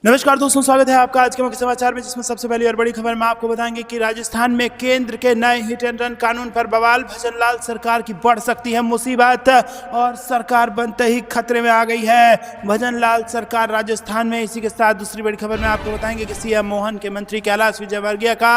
नमस्कार दोस्तों, स्वागत है आपका आज के मुख्य समाचार में, जिसमें सबसे पहली और बड़ी खबर में आपको बताएंगे कि राजस्थान में केंद्र के नए हिट एंड रन कानून पर बवाल। भजनलाल सरकार की बढ़ सकती है मुसीबत और सरकार बनते ही खतरे में आ गई है भजनलाल सरकार राजस्थान में। इसी के साथ दूसरी बड़ी खबर में आपको बताएंगे कि सीएम मोहन के मंत्री कैलाश विजयवर्गीय का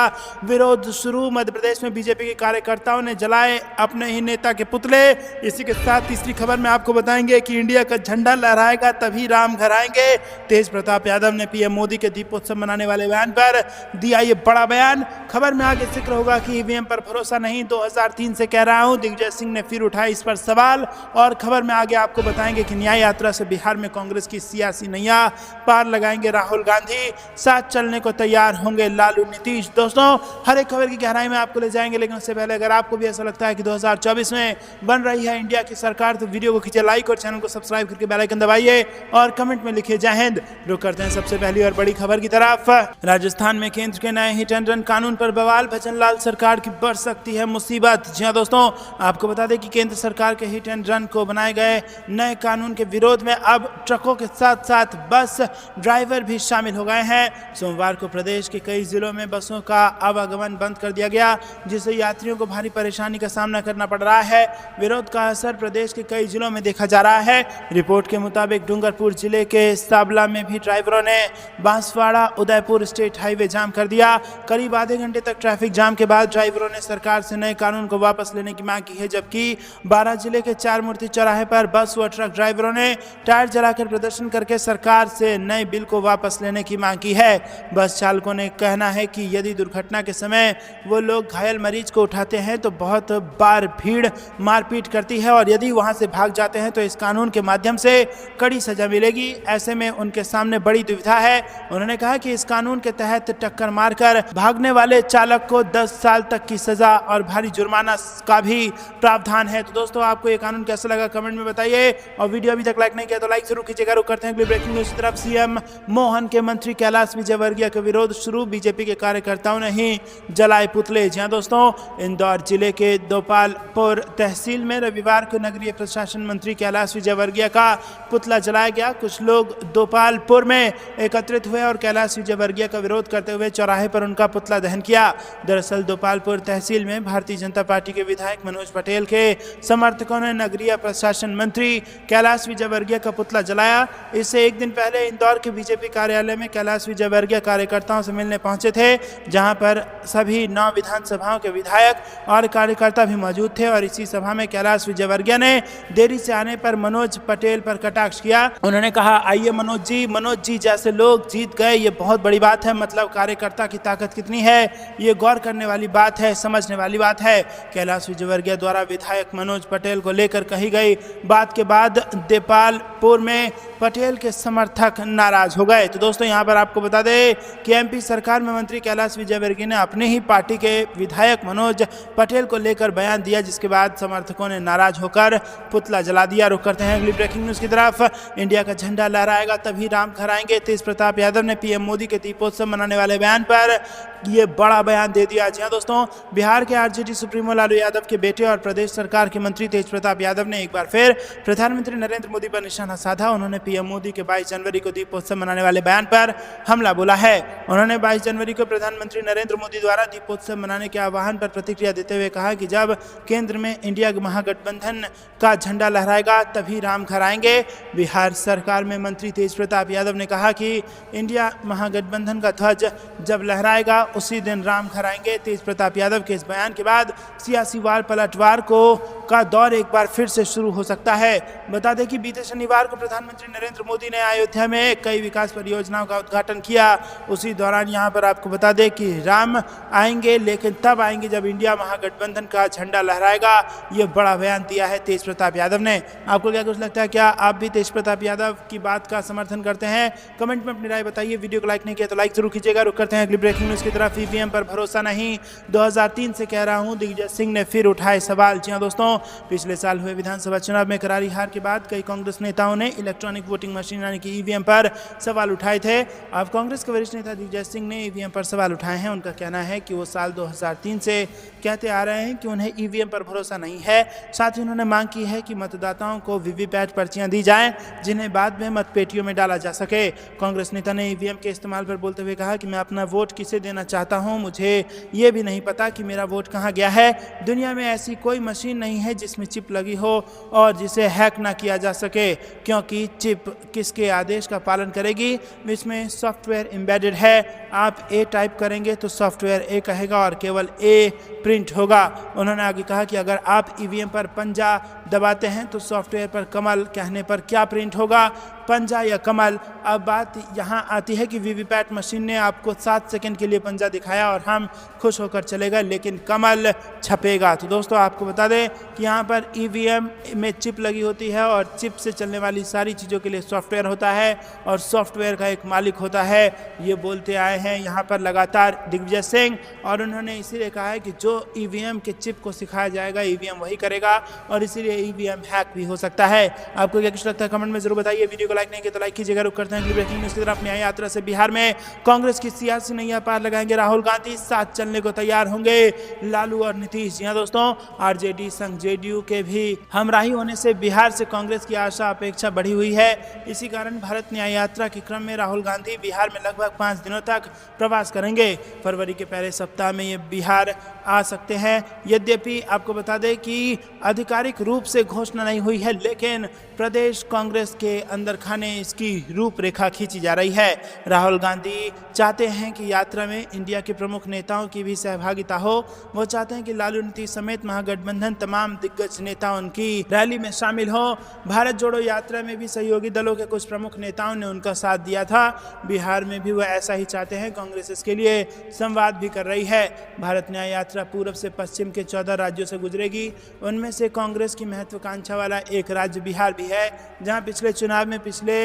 विरोध शुरू। मध्य प्रदेश में बीजेपी के कार्यकर्ताओं ने जलाए अपने ही नेता के पुतले। इसी के साथ तीसरी खबर में आपको बताएंगे कि इंडिया का झंडा लहराएगा तभी राम घर आएंगे। तेज प्रताप यादव ने पीएम मोदी के दीपोत्सव मनाने वाले बयान पर दिया ये बड़ा बयान। खबर में आगे जिक्र होगा कि ईवीएम पर भरोसा नहीं, 2003 से कह रहा हूं। दिग्विजय सिंह ने फिर उठाया इस पर सवाल। और खबर में आगे आपको बताएंगे कि न्याय यात्रा से बिहार में कांग्रेस की सियासी नैया पार लगाएंगे राहुल गांधी, साथ चलने को तैयार होंगे लालू नीतीश। दोस्तों, हर एक खबर की गहराई में आपको ले जाएंगे, लेकिन उससे पहले अगर आपको भी ऐसा लगता है कि 2024 में बन रही है इंडिया की सरकार, तो वीडियो को खींचे लाइक और चैनल को सब्सक्राइब करके बेल आइकन दबाइए और कमेंट में लिखिए जय हिंद। रुक करते हैं सबसे पहली और बड़ी खबर की तरफ। राजस्थान में केंद्र के नए हिट एंड रन कानून पर बवाल। भजनलाल सरकार की बढ़ सकती है मुसीबत। जी हां दोस्तों, आपको बता दें कि केंद्र सरकार के हिट एंड रन को बनाए गए नए कानून के विरोध में अब ट्रकों के साथ साथ बस ड्राइवर भी शामिल हो गए हैं। सोमवार को प्रदेश के कई जिलों में बसों का आवागमन बंद कर दिया गया, जिससे यात्रियों को भारी परेशानी का सामना करना पड़ रहा है। विरोध का असर प्रदेश के कई जिलों में देखा जा रहा है। रिपोर्ट के मुताबिक डूंगरपुर जिले के साबला में भी ड्राइवरों ने बांसवाड़ा उदयपुर स्टेट हाईवे जाम कर दिया। करीब आधे घंटे तक ट्रैफिक जाम के बाद ड्राइवरों ने सरकार से नए कानून को वापस लेने की मांग की है, जबकि 12 जिले के 4 मूर्ति चौराहे पर बस व ट्रक ड्राइवरों ने टायर जलाकर प्रदर्शन करके सरकार से नए बिल को वापस लेने की मांग की है। बस चालकों ने कहना है कि यदि दुर्घटना के समय वो लोग घायल मरीज को उठाते हैं तो बहुत बार भीड़ मारपीट करती है, और यदि वहां से भाग जाते हैं तो इस कानून के माध्यम से कड़ी सजा मिलेगी। ऐसे में उनके सामने बड़ी दुविधा है। उन्होंने कहा कि इस कानून के तहत टक्कर मारकर भागने वाले चालक को 10 साल तक की सजा और भारी जुर्माना का भी प्रावधान है। तो दोस्तों, आपको ये कानून कैसा लगा कमेंट में बताइए, और वीडियो अभी तक लाइक नहीं किया तो लाइक जरूर कीजिएगा। रुक करते हैं अगली ब्रेकिंग न्यूज की तरफ। सीएम मोहन के मंत्री कैलाश विजयवर्गीय का विरोध शुरू। बीजेपी के कार्यकर्ताओं ने ही जलाए पुतले। जी हां दोस्तों, इंदौर जिले के दोपालपुर तहसील में रविवार को नगरीय प्रशासन मंत्री कैलाश विजयवर्गीय का पुतला जलाया गया। कुछ लोग दोपालपुर में एकत्रित हुए और कैलाश विजयवर्गीय का विरोध करते हुए चौराहे पर उनका पुतला दहन किया। दरअसल दोपालपुर तहसील में भारतीय जनता पार्टी के विधायक मनोज पटेल के समर्थकों ने नगरीय प्रशासन मंत्री कैलाश विजयवर्गीय का पुतला जलाया। इससे एक दिन पहले इंदौर के बीजेपी कार्यालय में कैलाश विजयवर्गीय कार्यकर्ताओं से मिलने पहुंचे थे, जहां पर सभी 9 विधानसभाओं के विधायक और कार्यकर्ता भी मौजूद थे। और इसी सभा में कैलाश विजयवर्गीय ने देरी से आने पर मनोज पटेल पर कटाक्ष किया। उन्होंने कहा, आइए मनोज जी जैसे लोग जीत गए, ये बहुत बड़ी बात है। मतलब कार्यकर्ता की ताकत कितनी है, ये गौर करने वाली बात है, समझने वाली बात है। कैलाश विजयवर्गीय द्वारा विधायक मनोज पटेल को लेकर कही गई बात के बाद देपालपुर में पटेल के समर्थक नाराज हो गए। तो दोस्तों, यहाँ पर आपको बता दें कि एमपी सरकार में मंत्री कैलाश विजयवर्गीय ने अपनी ही पार्टी के विधायक मनोज पटेल को लेकर बयान दिया, जिसके बाद समर्थकों ने नाराज होकर पुतला जला दिया। रुक करते हैं अगली ब्रेकिंग न्यूज की तरफ। इंडिया का झंडा लहराएगा तभी राम घर आएंगे। तेज प्रताप यादव ने पीएम मोदी के दीपोत्सव मनाने वाले बयान पर ये बड़ा बयान दे दिया। जी हां दोस्तों, बिहार के आरजेडी सुप्रीमो लालू यादव के बेटे और प्रदेश सरकार के मंत्री तेज प्रताप यादव ने एक बार फिर प्रधानमंत्री नरेंद्र मोदी पर निशाना साधा। उन्होंने पीएम मोदी के 22 जनवरी को दीपोत्सव मनाने वाले बयान पर हमला बोला है। उन्होंने 22 जनवरी को प्रधानमंत्री नरेंद्र मोदी द्वारा दीपोत्सव मनाने के आह्वान पर प्रतिक्रिया देते हुए कहा कि जब केंद्र में इंडिया महागठबंधन का झंडा लहराएगा तभी राम घर आएंगे। बिहार सरकार में मंत्री तेज प्रताप यादव ने कहा कि इंडिया महागठबंधन का ध्वज जब लहराएगा उसी दिन राम घर आएंगे। तेज प्रताप यादव के इस बयान के बाद सियासी वार पलटवार का दौर एक बार फिर से शुरू हो सकता है। बता दें कि बीते शनिवार को प्रधानमंत्री नरेंद्र मोदी ने अयोध्या में कई विकास परियोजनाओं का उद्घाटन किया। उसी दौरान यहाँ पर आपको बता दें कि राम आएंगे, लेकिन तब आएंगे जब इंडिया महागठबंधन का झंडा लहराएगा। ये बड़ा बयान दिया है तेज प्रताप यादव ने। आपको क्या कुछ लगता है, क्या आप भी तेज प्रताप यादव की बात का समर्थन करते हैं? कमेंट में अपनी राय बताइए। वीडियो को लाइक नहीं किया तो लाइक जरूर कीजिएगा। रुक करते हैं अगली ब्रेकिंग न्यूज की तरफ। तरफ ईवीएम पर भरोसा नहीं, 2003 से कह रहा हूं, दिग्विजय सिंह ने फिर उठाए सवाल। जी हां दोस्तों, पिछले साल हुए विधानसभा चुनाव में करारी हार के बाद कई कांग्रेस नेताओं ने इलेक्ट्रॉनिक वोटिंग मशीन यानी कि ईवीएम पर सवाल उठाए थे। अब कांग्रेस के वरिष्ठ नेता दिग्विजय सिंह ने ईवीएम पर सवाल उठाए हैं। उनका कहना है कि वो साल 2003 से कहते आ रहे हैं कि उन्हें ईवीएम पर भरोसा नहीं है। साथ ही उन्होंने मांग की है कि मतदाताओं को वीवीपैट पर्चियां दी जाएं, जिन्हें बाद में मतपेटियों में डाला जा सके। कांग्रेस नेता ने ईवीएम के इस्तेमाल पर बोलते हुए कहा कि मैं अपना वोट किसे देना चाहता हूं, मुझे ये भी नहीं पता कि मेरा वोट कहां गया है। दुनिया में ऐसी कोई मशीन नहीं है जिसमें चिप लगी हो और जिसे हैक ना किया जा सके, क्योंकि चिप किसके आदेश का पालन करेगी, इसमें सॉफ्टवेयर एम्बेडेड है। आप ए टाइप करेंगे तो सॉफ्टवेयर ए कहेगा और केवल ए प्रिंट होगा। उन्होंने आगे कहा कि अगर आप ईवीएम पर पंजा दबाते हैं तो सॉफ्टवेयर पर कमल कहने पर क्या प्रिंट होगा, पंजा या कमल। अब बात यहाँ आती है कि वीवीपैट मशीन ने आपको 7 सेकंड के लिए पंजा दिखाया और हम खुश होकर चले गए, लेकिन कमल छपेगा। तो दोस्तों आपको बता दें कि यहाँ पर ईवीएम में चिप लगी होती है और चिप से चलने वाली सारी चीज़ों के लिए सॉफ्टवेयर होता है और सॉफ्टवेयर का एक मालिक होता है। ये बोलते आए हैं यहाँ पर लगातार दिग्विजय सिंह, और उन्होंने इसीलिए कहा है कि जो ईवीएम के चिप को सिखाया जाएगा ईवीएम वही करेगा, और इसीलिए ईवीएम हैक भी हो सकता है। आपको क्या कुछ लगता है कमेंट में जरूर बताइए। वीडियो को लाइक नहीं किया तो लाइक कीजिएगा। रुक करते हैं अगली ब्रेकिंग न्यूज़ की तरफ। न्याय यात्रा से बिहार में कांग्रेस की सियासी नैया पार लगाएंगे राहुल गांधी, साथ चलने को तैयार होंगे लालू और नीतीश। जी हां दोस्तों, आरजेडी संग जेडीयू के भी हमराही होने से बिहार से कांग्रेस की आशा अपेक्षा बढ़ी हुई है। इसी कारण भारत न्याय यात्रा के क्रम में राहुल गांधी बिहार में लगभग 5 दिनों तक प्रवास करेंगे। फरवरी के पहले सप्ताह में ये बिहार आ सकते हैं। यद्यपि आपको बता दें कि आधिकारिक रूप से घोषणा नहीं हुई है, लेकिन प्रदेश कांग्रेस के अंदर खाने इसकी रूपरेखा खींची जा रही है। राहुल गांधी चाहते हैं कि यात्रा में इंडिया के प्रमुख नेताओं की भी सहभागिता हो। वो चाहते हैं कि लालू नीतीश समेत महागठबंधन तमाम दिग्गज नेता उनकी रैली में शामिल हो। भारत जोड़ो यात्रा में भी सहयोगी दलों के कुछ प्रमुख नेताओं ने उनका साथ दिया था। बिहार में भी वह ऐसा ही चाहते हैं। कांग्रेस इसके लिए संवाद भी कर रही है। भारत न्याय यात्रा पूर्व से पश्चिम के 14 राज्यों से गुजरेगी। उनमें से कांग्रेस की महत्वाकांक्षा वाला एक राज्य बिहार भी है, जहां पिछले चुनाव में पिछले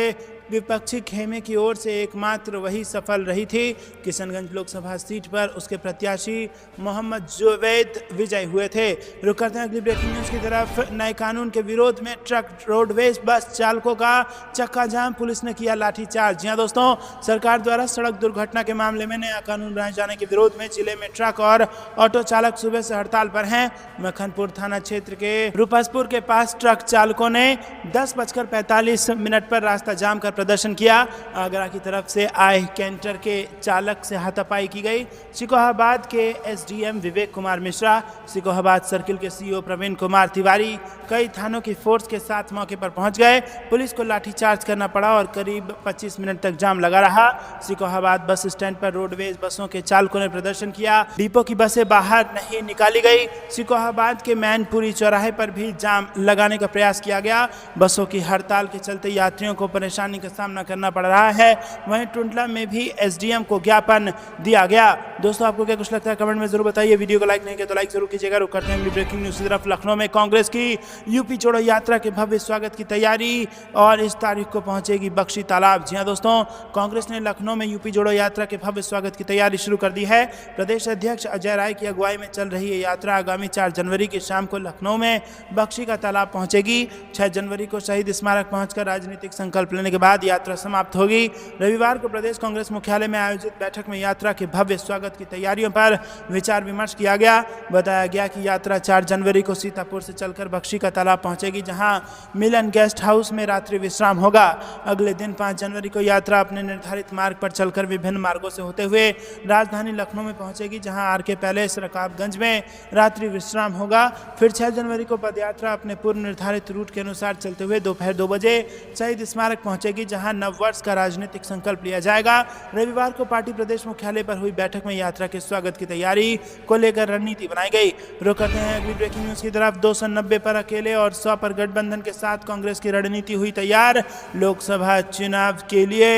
विपक्षी खेमे की ओर से एकमात्र वही सफल रही थी। किशनगंज लोकसभा सीट पर उसके प्रत्याशी मोहम्मद जुवैद विजयी हुए थे। रुक करते हैं अगली ब्रेकिंग न्यूज़ की तरफ। नए कानून के विरोध में ट्रक रोडवेज बस चालकों का चक्का जाम, पुलिस ने किया लाठीचार्ज। जी हां दोस्तों, सरकार द्वारा सड़क दुर्घटना के मामले में नया कानून बनाए जाने के विरोध में जिले में ट्रक और ऑटो चालक सुबह से हड़ताल पर हैं। मखनपुर थाना क्षेत्र के रूपसपुर के पास ट्रक चालकों ने 10:45 पर रास्ता जाम कर प्रदर्शन किया। आगरा की तरफ से आए कैंटर के चालक से हाथापाई की गई। सिकोहाबाद के एसडीएम विवेक कुमार मिश्रा, सिकोहाबाद सर्किल के सीईओ प्रवीण कुमार तिवारी कई थानों की फोर्स के साथ मौके पर पहुंच गए। पुलिस को लाठीचार्ज करना पड़ा और करीब 25 मिनट तक जाम लगा रहा। सिकोहाबाद बस स्टैंड पर रोडवेज बसों के चालकों ने प्रदर्शन किया। डिपो की बसें बाहर नहीं निकाली गई। सिकोहाबाद के मैनपुरी चौराहे पर भी जाम लगाने का प्रयास किया गया। बसों की हड़ताल के चलते यात्रियों को परेशानी का सामना करना पड़ रहा है। वहीं टुंडला में भी एसडीएम को ज्ञापन दिया गया। दोस्तों आपको क्या कुछ लगता है कमेंट में जरूर बताइए। वीडियो को लाइक नहीं किया तो लाइक जरूर कीजिएगा। रुक करते हैं ब्रेकिंग न्यूज़ की तरफ। लखनऊ में कांग्रेस की यूपी छोड़ो यात्रा के भव्य स्वागत की तैयारी, और इस तारीख को पहुंचेगी बख्शी तालाब। जी हां दोस्तों, कांग्रेस ने लखनऊ में यूपी जोड़ो यात्रा के भव्य स्वागत की तैयारी शुरू कर दी है। प्रदेश अध्यक्ष अजय राय की अगुवाई में चल रही ये यात्रा आगामी 4 जनवरी की शाम को लखनऊ में बख्शी का तालाब पहुंचेगी। 6 जनवरी को शहीद स्मारक पहुंचकर राजनीतिक संकल्प लेने के बाद यात्रा समाप्त होगी। रविवार को प्रदेश कांग्रेस मुख्यालय में आयोजित बैठक में यात्रा के भव्य स्वागत की तैयारियों पर विचार विमर्श किया गया। बताया गया कि यात्रा 4 जनवरी को सीतापुर से चलकर बख्शी का तालाब पहुंचेगी, जहां मिलन गेस्ट हाउस में रात्रि विश्राम होगा। अगले दिन 5 जनवरी को यात्रा अपने निर्धारित मार्ग पर चलकर विभिन्न मार्गों से होते हुए राजधानी लखनऊ में पहुंचेगी, जहां आरके पैलेस रकाबगंज में रात्रि विश्राम होगा। फिर 6 जनवरी को पदयात्रा अपने पूर्व निर्धारित रूट के अनुसार चलते हुए दोपहर 2 बजे शहीद स्मारक पहुंचेगी, जहां नववर्ष का राजनीतिक संकल्प लिया जाएगा। रविवार को पार्टी प्रदेश मुख्यालय पर हुई बैठक में यात्रा के स्वागत की तैयारी को लेकर रणनीति बनाई गई। रुक करते हैं अगली ब्रेकिंग न्यूज़ की तरफ। 290 पर अकेले और 100 पर गठबंधन के साथ कांग्रेस की रणनीति हुई तैयार। लोकसभा चुनाव के लिए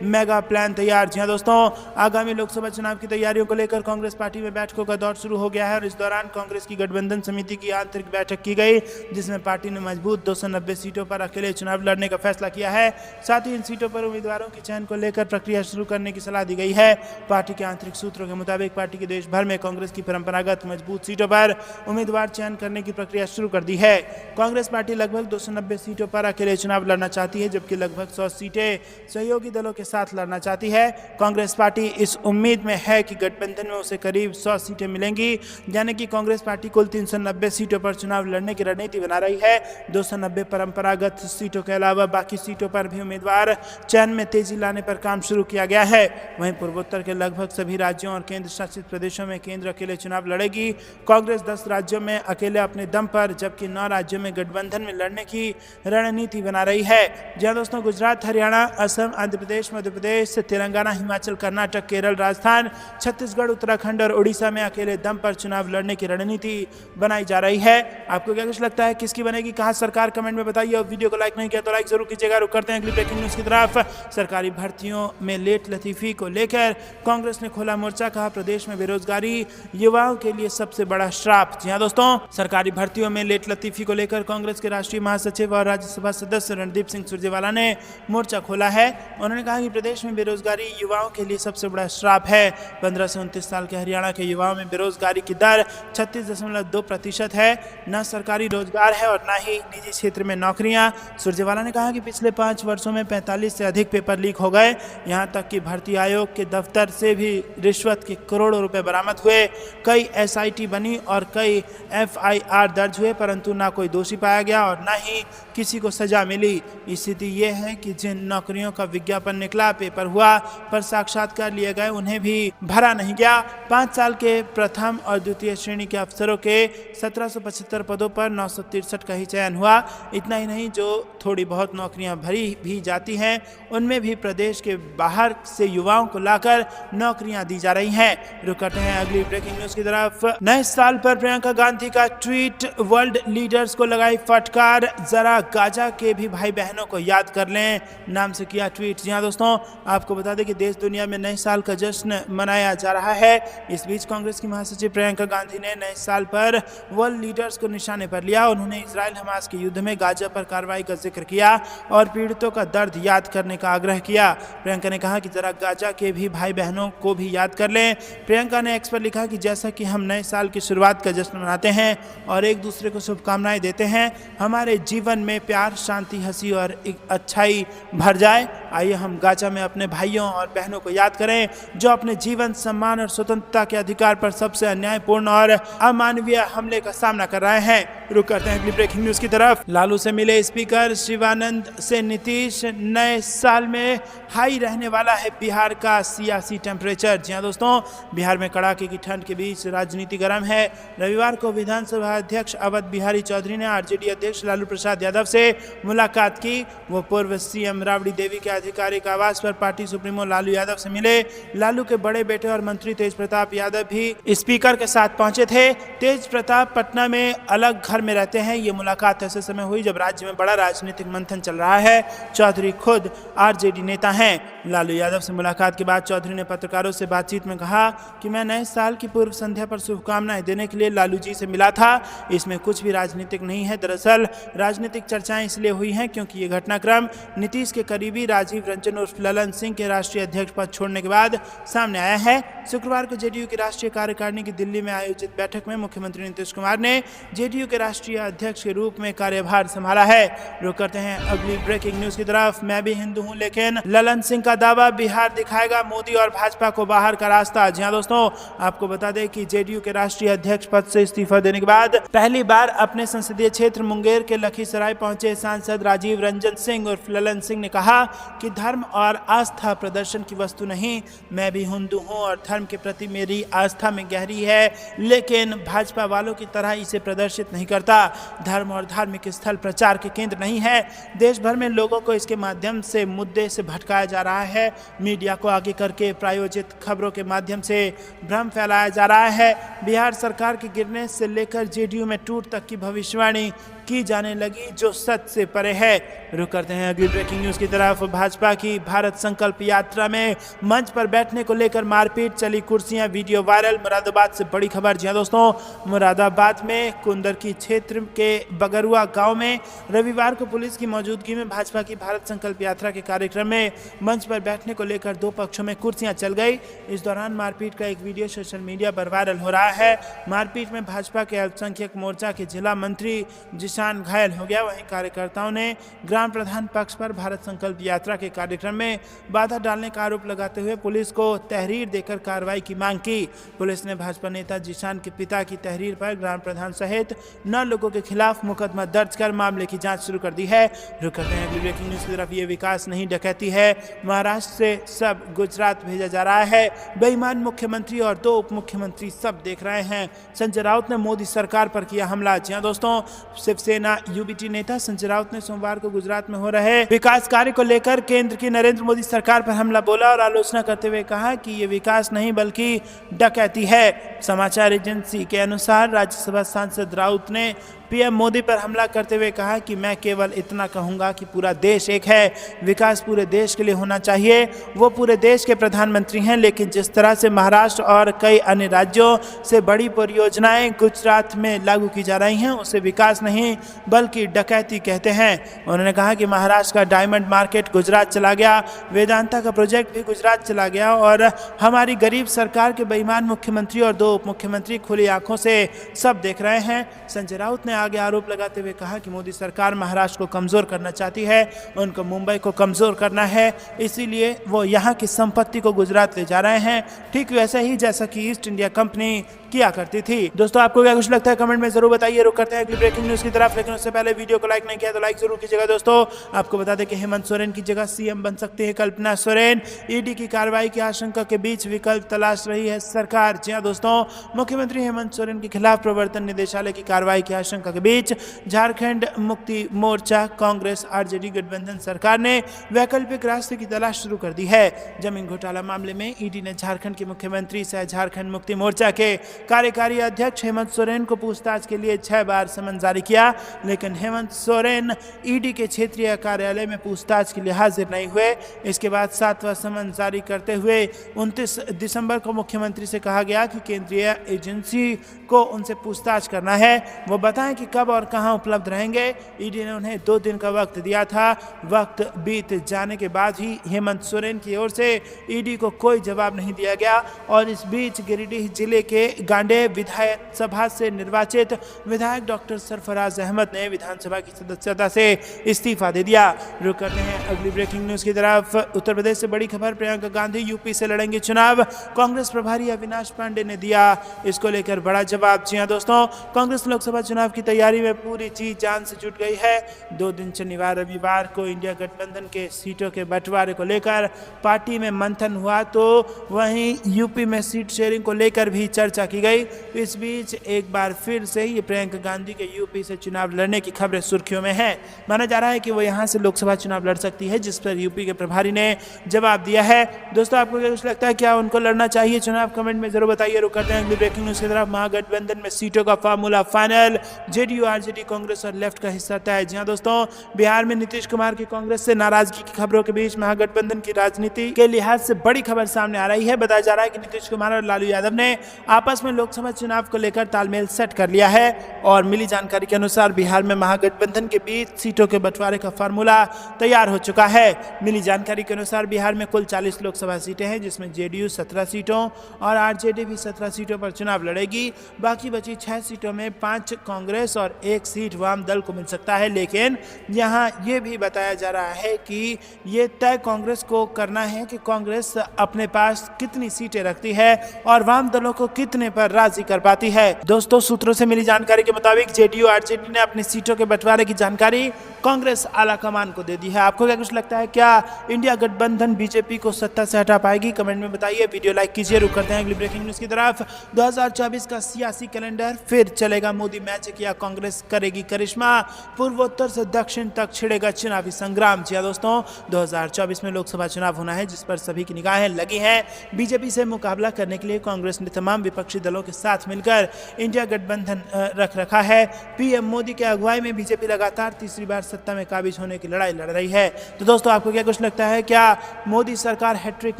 मेगा प्लान तैयार। जी हां दोस्तों, आगामी लोकसभा चुनाव की तैयारियों को लेकर कांग्रेस पार्टी में बैठकों का दौर शुरू हो गया है और इस दौरान कांग्रेस की गठबंधन समिति की आंतरिक बैठक की गई, जिसमें पार्टी ने मजबूत 290 सीटों पर अकेले चुनाव लड़ने का फैसला किया है। साथ ही इन सीटों पर उम्मीदवारों के चयन को लेकर प्रक्रिया शुरू करने की सलाह दी गई है। पार्टी के आंतरिक सूत्रों के मुताबिक पार्टी के देश भर में कांग्रेस की परंपरागत मजबूत सीटों पर उम्मीदवार चयन करने की प्रक्रिया शुरू कर दी है। कांग्रेस पार्टी लगभग 290 सीटों पर अकेले चुनाव लड़ना चाहती है, जबकि लगभग 100 सीटें सहयोगी दलों के साथ लड़ना चाहती है। कांग्रेस पार्टी इस उम्मीद में है कि गठबंधन में उसे करीब 100 सीटें मिलेंगी, यानी कि कांग्रेस पार्टी कुल 390 सीटों पर चुनाव लड़ने की रणनीति बना रही है। 290 परंपरागत सीटों के अलावा बाकी सीटों पर भी उम्मीदवार चयन में तेजी लाने पर काम शुरू किया गया है। वहीं पूर्वोत्तर के लगभग सभी राज्यों और केंद्र शासित प्रदेशों में केंद्र अकेले चुनाव लड़ेगी। कांग्रेस 10 राज्यों में अकेले अपने दम पर, जबकि 9 राज्यों में गठबंधन में लड़ने की रणनीति बना रही है। जहां दोस्तों गुजरात, हरियाणा, असम, आंध्र प्रदेश, मध्य प्रदेश, तेलंगाना, हिमाचल, कर्नाटक, केरल, राजस्थान, छत्तीसगढ़, उत्तराखंड और उड़ीसा में अकेले दम पर चुनाव लड़ने की रणनीति बनाई जा रही है। आपको क्या कुछ लगता है, किसकी बनेगी कहां सरकार? कमेंट में बताइए। और वीडियो को लाइक नहीं किया तो लाइक जरूर कीजिएगा। रुक करते हैं अगली ब्रेकिंग न्यूज की तरफ। सरकारी भर्तियों में लेट लतीफी को लेकर कांग्रेस ने खोला मोर्चा, कहा प्रदेश में बेरोजगारी युवाओं के लिए सबसे बड़ा श्राप। जी हां दोस्तों, सरकारी भर्तियों में लेट लतीफी को लेकर कांग्रेस के राष्ट्रीय महासचिव और राज्यसभा सदस्य रणदीप सिंह सुरजेवाला ने मोर्चा खोला है। उन्होंने कहा कि प्रदेश में बेरोजगारी युवाओं के लिए सबसे बड़ा श्राप है। 15 से 29 साल के हरियाणा के युवाओं में बेरोजगारी की दर 36.2% है। न सरकारी रोजगार है और न ही निजी क्षेत्र में नौकरियां। सुरजेवाला ने कहा कि पिछले 5 वर्षों में 45 से अधिक पेपर लीक हो गए। यहां तक कि भर्ती आयोग के दफ्तर से भी रिश्वत के करोड़ों रुपए बरामद हुए। कई SIT बनी और कई FIR दर्ज हुए, परंतु ना कोई दोषी पाया गया और ना ही किसी को सजा मिली। स्थिति ये है कि जिन नौकरियों का विज्ञापन निकला, पेपर हुआ, पर साक्षात्कार लिए गए, उन्हें भी भरा नहीं गया। 5 साल के प्रथम और द्वितीय श्रेणी के अफसरों के 1775 पदों पर 963 का ही चयन हुआ। इतना ही नहीं, जो थोड़ी बहुत नौकरियां भरी भी जाती हैं, उनमें भी प्रदेश के बाहर से युवाओं को लाकर नौकरियां दी जा रही हैं। रुक करते हैं अगली ब्रेकिंग न्यूज की तरफ। नए साल पर प्रियंका गांधी का ट्वीट, वर्ल्ड लीडर्स को लगाई फटकार, जरा गाजा के भी भाई बहनों को याद कर लें, नाम से किया ट्वीट। जी हां दोस्तों, आपको बता दें कि देश दुनिया में नए साल का जश्न मनाया जा रहा है। इस बीच कांग्रेस की महासचिव प्रियंका गांधी ने नए साल पर वर्ल्ड लीडर्स को निशाने पर लिया। उन्होंने इजराइल हमास के युद्ध में गाजा पर कार्रवाई का जिक्र किया और पीड़ितों का दर्द याद करने का आग्रह किया। प्रियंका ने कहा कि जरा गाजा के भी भाई बहनों को भी याद कर लें। प्रियंका ने एक्स पर लिखा कि जैसा कि हम नए साल की शुरुआत का जश्न मनाते हैं और एक दूसरे को शुभकामनाएं देते हैं, हमारे जीवन में प्यार, शांति, हंसी और अच्छाई भर जाए। आइए हम गाजा में अपने भाइयों और बहनों को याद करें जो अपने जीवन, सम्मान और स्वतंत्रता के अधिकार पर सबसे अन्यायपूर्ण और अमानवीय हमले का सामना कर रहे हैं। रुक करते हैं अगली ब्रेकिंग न्यूज की तरफ। लालू से मिले स्पीकर शिवानंद से नीतीश, नए साल में हाई रहने वाला है बिहार का सियासी टेम्परेचर। जी हां दोस्तों, बिहार में कड़ाके की ठंड के बीच राजनीति गर्म है। रविवार को विधानसभा अध्यक्ष अवध बिहारी चौधरी ने RJD अध्यक्ष लालू प्रसाद यादव से मुलाकात की। वो पूर्व CM राबड़ी देवी के आधिकारिक आवास पर पार्टी सुप्रीमो लालू यादव से मिले। लालू के बड़े बेटे और मंत्री तेज प्रताप यादव भी स्पीकर के साथ पहुंचे थे। तेज प्रताप पटना में अलग घर में रहते हैं। ये मुलाकात ऐसे समय हुई जब राज्य में बड़ा राजनीतिक मंथन चल रहा है। चौधरी खुद RJD नेता हैं। लालू यादव से मुलाकात के बाद चौधरी ने पत्रकारों से बातचीत में कहा कि मैं नए साल की पूर्व संध्या पर शुभकामनाएं देने के लिए लालू जी से मिला था। इसमें कुछ भी राजनीतिक नहीं है। दरअसल राजनीतिक चर्चाएं इसलिए हुई हैं क्योंकि ये घटनाक्रम नीतीश के करीबी राजीव रंजन उर्फ ललन सिंह के राष्ट्रीय अध्यक्ष पद छोड़ने के बाद सामने आया है। शुक्रवार को JDU की राष्ट्रीय कार्यकारिणी की दिल्ली में आयोजित बैठक में मुख्यमंत्री नीतीश कुमार ने JDU के राष्ट्रीय अध्यक्ष के रूप में कार्यभार संभाला है। रुक करते हैं अगली ब्रेकिंग न्यूज की तरफ। मैं भी हिंदू हूं, लेकिन ललन सिंह का दावा, बिहार दिखाएगा मोदी और भाजपा को बाहर का रास्ता। जी हां दोस्तों, आपको बता दें कि JDU के राष्ट्रीय अध्यक्ष पद से इस्तीफा देने के बाद पहली बार अपने संसदीय क्षेत्र मुंगेर के लखीसराय पहुंचे सांसद राजीव रंजन सिंह उर्फ ललन सिंह ने कहा कि धर्म और आस्था प्रदर्शन की वस्तु नहीं। मैं भी हिंदू हूं और धर्म के प्रति मेरी आस्था में गहरी है, लेकिन भाजपा वालों की तरह इसे प्रदर्शित नहीं करता। धर्म और धार्मिक स्थल प्रचार के केंद्र नहीं है। देश भर में लोगों को इसके माध्यम से मुद्दे से भटकाया जा रहा है। मीडिया को आगे करके प्रायोजित खबरों के माध्यम से भ्रम फैलाया जा रहा है। बिहार सरकार के गिरने से लेकर JDU में टूट तक की भविष्यवाणी की जाने लगी जो सच से परे है। रुक करते हैं अगली ब्रेकिंग न्यूज की तरफ। भाजपा की भारत संकल्प यात्रा में मंच पर बैठने को लेकर मारपीट, चली कुर्सियां, वीडियो वायरल। मुरादाबाद से बड़ी खबर। जी दोस्तों, मुरादाबाद में कुंदरकी क्षेत्र के बगरुआ गांव में रविवार को पुलिस की मौजूदगी में भाजपा की भारत संकल्प यात्रा के कार्यक्रम में मंच पर बैठने को लेकर दो पक्षों में कुर्सियां चल गई। इस दौरान मारपीट का एक वीडियो सोशल मीडिया पर वायरल हो रहा है। मारपीट में भाजपा के अल्पसंख्यक मोर्चा के जिला मंत्री जिशान घायल हो गया। वहीं कार्यकर्ताओं ने ग्राम प्रधान पक्ष पर भारत संकल्प यात्रा के कार्यक्रम में बाधा डालने का आरोप लगाते हुए पुलिस को तहरीर देकर कार्रवाई की मांग की। पुलिस ने भाजपा नेता जिशान के पिता की तहरीर पर ग्राम प्रधान सहित 9 लोगों के खिलाफ मुकदमा दर्ज कर मामले की जांच शुरू कर दी है। रुक करते हैं अगली ब्रेकिंग न्यूज की तरफ। ये विकास नहीं डकैती है। महाराष्ट्र से सब गुजरात भेजा जा रहा है। बेईमान मुख्यमंत्री और 2 उप मुख्यमंत्री सब देख रहे हैं। संजय राउत ने मोदी सरकार पर किया हमला। जी हां दोस्तों, शिवसेना यूबीटी नेता संजय राउत ने सोमवार को गुजरात में हो रहे विकास कार्य को लेकर केंद्र की नरेंद्र मोदी सरकार पर हमला बोला और आलोचना करते हुए कहा कि ये विकास नहीं बल्कि डकैती है। समाचार एजेंसी के अनुसार राज्यसभा सांसद राउत ने पीएम मोदी पर हमला करते हुए कहा कि मैं केवल इतना कहूंगा कि पूरा देश एक है, विकास पूरे देश के लिए होना चाहिए। वो पूरे देश के प्रधानमंत्री हैं, लेकिन जिस तरह से महाराष्ट्र और कई अन्य राज्यों से बड़ी परियोजनाएं गुजरात में लागू की जा रही हैं उसे विकास नहीं बल्कि डकैती कहते हैं। उन्होंने कहा कि महाराष्ट्र का डायमंड मार्केट गुजरात चला गया, वेदांता का प्रोजेक्ट भी गुजरात चला गया और हमारी गरीब सरकार के बेईमान मुख्यमंत्री और 2 उप मुख्यमंत्री खुली आंखों से सब देख रहे हैं। संजय राउत ने आगे आरोप लगाते हुए कहा कि मोदी सरकार महाराष्ट्र को कमजोर करना चाहती है, उनको मुंबई को कमजोर करना है, इसीलिए वो यहाँ की संपत्ति को गुजरात ले जा रहे हैं, ठीक वैसे ही जैसा कि ईस्ट इंडिया कंपनी किया करती थी। दोस्तों, आपको क्या कुछ लगता है कमेंट में जरूर बताइए। रुक करते हैं अगली ब्रेकिंग न्यूज की तरफ, लेकिन उससे पहले वीडियो को लाइक नहीं किया तो लाइक जरूर कीजिएगा। दोस्तों, आपको बता दें कि हेमंत सोरेन की जगह सीएम बन सकती है कल्पना सोरेन। ईडी की कार्रवाई की आशंका के बीच विकल्प तलाश रही है सरकार। जी हां दोस्तों, मुख्यमंत्री हेमंत सोरेन के खिलाफ प्रवर्तन निदेशालय की कार्रवाई की आशंका के बीच झारखंड मुक्ति मोर्चा, कांग्रेस, आरजेडी गठबंधन सरकार ने वैकल्पिक रास्ते की तलाश शुरू कर दी है। जमीन घोटाला मामले में ईडी ने झारखंड के मुख्यमंत्री सह झारखंड मुक्ति मोर्चा के कार्यकारी अध्यक्ष हेमंत सोरेन को पूछताछ के लिए 6 बार समन जारी किया, लेकिन हेमंत सोरेन ईडी के क्षेत्रीय कार्यालय में पूछताछ के लिए हाजिर नहीं हुए। इसके बाद 7वां समन जारी करते हुए 29 दिसंबर को मुख्यमंत्री से कहा गया कि केंद्रीय एजेंसी को उनसे पूछताछ करना है, वो बताएं कि कब और कहां उपलब्ध रहेंगे। ईडी ने उन्हें 2 दिन का वक्त दिया था। वक्त बीत जाने के बाद ही हेमंत सोरेन की ओर से ईडी को कोई जवाब नहीं दिया गया और इस बीच गिरिडीह जिले के गांडे विधानसभा से निर्वाचित विधायक डॉक्टर सरफराज अहमद ने विधानसभा की सदस्यता से इस्तीफा दे दिया। रुक करते हैं अगली ब्रेकिंग न्यूज की तरफ। उत्तर प्रदेश से बड़ी खबर, प्रियंका गांधी यूपी से लड़ेंगे चुनाव, कांग्रेस प्रभारी अविनाश पांडे ने दिया इसको लेकर बड़ा जवाब। जी हां दोस्तों, कांग्रेस लोकसभा चुनाव की तैयारी में पूरी चीज जान से जुट गई है। 2 दिन शनिवार रविवार को इंडिया गठबंधन के सीटों के बंटवारे को लेकर पार्टी में मंथन हुआ, तो वहीं यूपी में सीट शेयरिंग को लेकर भी चर्चा की गई। इस बीच एक बार फिर से ये प्रियंका गांधी के यूपी से चुनाव लड़ने की खबरें सुर्खियों में है। माना जा रहा है कि वो यहां से लोकसभा चुनाव लड़ सकती है, जिस पर यूपी के प्रभारी ने जवाब दिया है। दोस्तों, आपको क्या कुछ लगता है, क्या उनको लड़ना चाहिए चुनाव? कमेंट में जरूर बताइए। रुक करते हैं अगली ब्रेकिंग न्यूज की तरफ। महागठबंधन में सीटों का formula final, JDU, RJD, Congress और लेफ्ट का हिस्सा तय। जी हां दोस्तों, बिहार में नीतीश कुमार की कांग्रेस से नाराजगी की खबरों के बीच महागठबंधन की राजनीति के लिहाज से बड़ी खबर सामने आ रही है। बताया जा रहा है कि नीतीश कुमार और लालू यादव ने आपस में लोकसभा चुनाव को लेकर तालमेल सेट कर लिया है और मिली जानकारी के अनुसार बिहार में महागठबंधन के बीच सीटों के बंटवारे का फार्मूला तैयार हो चुका है। मिली जानकारी के अनुसार बिहार में कुल 40 लोकसभा सीटें हैं, जिसमें जेडीयू 17 सीटों और आरजेडी भी 17 सीटों पर चुनाव लड़ेगी। बाकी बची 6 सीटों में 5 कांग्रेस और 1 सीट वाम दल को मिल सकता है, लेकिन यहाँ ये भी बताया जा रहा है कि ये तय कांग्रेस को करना है कि कांग्रेस अपने पास कितनी सीटें रखती है और वाम दलों को कितने पर राजी कर पाती है। दोस्तों, सूत्रों से मिली जानकारी के मुताबिक जेडीयू आरजेडी ने अपनी सीटों के बंटवारे की जानकारी कांग्रेस आला कमान को दे दी है। आपको क्या कुछ लगता है, क्या इंडिया गठबंधन बीजेपी को सत्ता से हटा पाएगी? कमेंट में बताइए। वीडियो लाइक कीजिए। रुक करते हैं अगली ब्रेकिंग न्यूज की तरफ। 2024 का सियासी कैलेंडर फिर चलेगा मोदी मैजिक या कांग्रेस करेगी करिश्मा? पूर्वोत्तर से दक्षिण तक छिड़ेगा चुनावी संग्राम। जी दोस्तों, 2024 में लोकसभा चुनाव होना है, जिस पर सभी की निगाहें लगी हैं। बीजेपी से मुकाबला करने के लिए कांग्रेस ने तमाम विपक्षी दलों के साथ मिलकर इंडिया गठबंधन रख रखा है। पीएम मोदी के अगुवाई में बीजेपी लगातार तीसरी बार सत्ता में काबिज होने की लड़ाई लड़ रही है। तो दोस्तों आपको क्या कुछ लगता है, क्या मोदी सरकार हैट्रिक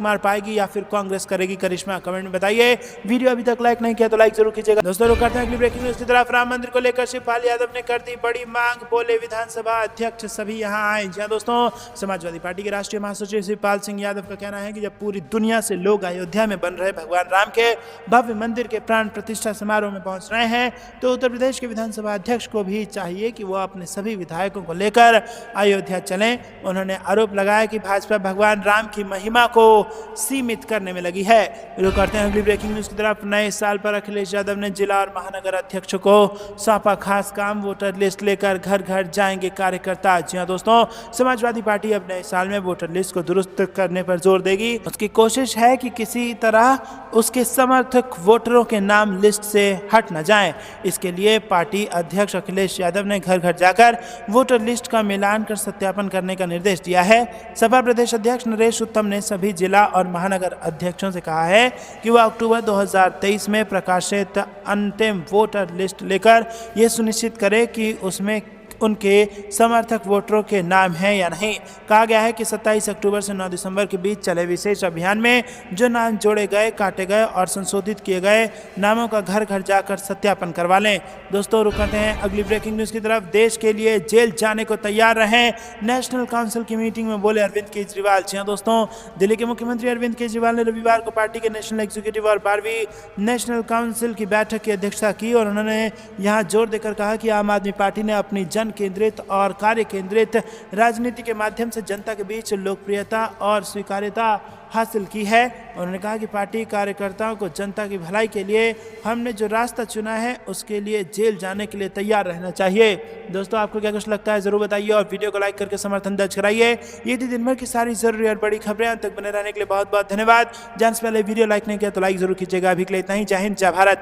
मार पाएगी या फिर कांग्रेस करेगी करिश्मा? कमेंट में बताइए। वीडियो अभी तक लाइक नहीं किया तो लाइक जरूर कीजिएगा। दोस्तों रुक करते हैं अगली ब्रेकिंग न्यूज की तरफ। राम मंदिर को लेकर शिवपाल यादव ने कर दी बड़ी मांग, बोले विधानसभा अध्यक्ष सभी यहां आए। जी दोस्तों, समाजवादी पार्टी के राष्ट्रीय महासचिव शिवपाल सिंह यादव का कहना है कि जब पूरी दुनिया से लोग अयोध्या में बन रहे भगवान राम के भव्य मंदिर के प्राण प्रतिष्ठा समारोह में पहुंच रहे हैं, तो उत्तर प्रदेश के विधानसभा अध्यक्ष को भी चाहिए कि वो अपने सभी विधायकों को लेकर अयोध्या चलें। उन्होंने आरोप लगाया कि भाजपा भगवान राम की महिमा को सीमित करने में लगी है। रुक करते हैं अगली ब्रेकिंग न्यूज की तरफ। नए साल पर अखिलेश यादव ने जिला और महानगर अध्यक्षों को सौंपा खास काम, वोटर लिस्ट लेकर घर घर जाएंगे कार्यकर्ता। जी हाँ दोस्तों, समाजवादी पार्टी अब नए साल में वोटर लिस्ट को दुरुस्त करने पर जोर देगी। उसकी कोशिश है कि किसी तरह उसके समर्थक वोटरों के नाम लिस्ट से हट न जाएं। इसके लिए पार्टी अध्यक्ष अखिलेश यादव ने घर घर जाकर वोटर लिस्ट का मिलान कर सत्यापन करने का निर्देश दिया है। सपा प्रदेश अध्यक्ष नरेश उत्तम ने सभी जिला और महानगर अध्यक्षों से कहा है कि वह अक्टूबर 2023 में प्रकाशित अंतिम वोटर लिस्ट लेकर यह सुनिश्चित करे कि उसमें उनके समर्थक वोटरों के नाम हैं या नहीं। कहा गया है कि 27 अक्टूबर से 9 दिसंबर के बीच चले विशेष अभियान में जो नाम जोड़े गए, काटे गए और संशोधित किए गए नामों का घर घर जाकर सत्यापन करवा लें। दोस्तों रुक करते हैं अगली ब्रेकिंग न्यूज़ की तरफ। देश के लिए जेल जाने को तैयार रहें, नेशनल काउंसिल की मीटिंग में बोले अरविंद केजरीवाल। जी दोस्तों, दिल्ली के मुख्यमंत्री अरविंद केजरीवाल ने रविवार को पार्टी के नेशनल एग्जीक्यूटिव और 12वीं नेशनल काउंसिल की बैठक की अध्यक्षता की और उन्होंने यहाँ जोर देकर कहा कि आम आदमी पार्टी ने अपनी जन केंद्रित और कार्य केंद्रित राजनीति के माध्यम से जनता के बीच लोकप्रियता और स्वीकार्यता हासिल की है। उन्होंने कहा कि पार्टी कार्यकर्ताओं को जनता की भलाई के लिए हमने जो रास्ता चुना है उसके लिए जेल जाने के लिए तैयार रहना चाहिए। दोस्तों आपको क्या कुछ लगता है जरूर बताइए और वीडियो को लाइक करके समर्थन दर्ज कराइए। ये थी दिन भर की सारी जरूरी और बड़ी खबरें। अंत तक बने रहने के लिए बहुत बहुत धन्यवाद। जाने से पहले वीडियो लाइक नहीं किया तो लाइक जरूर कीजिएगा। अभी के लिए इतना ही। जय हिंद, जय भारत।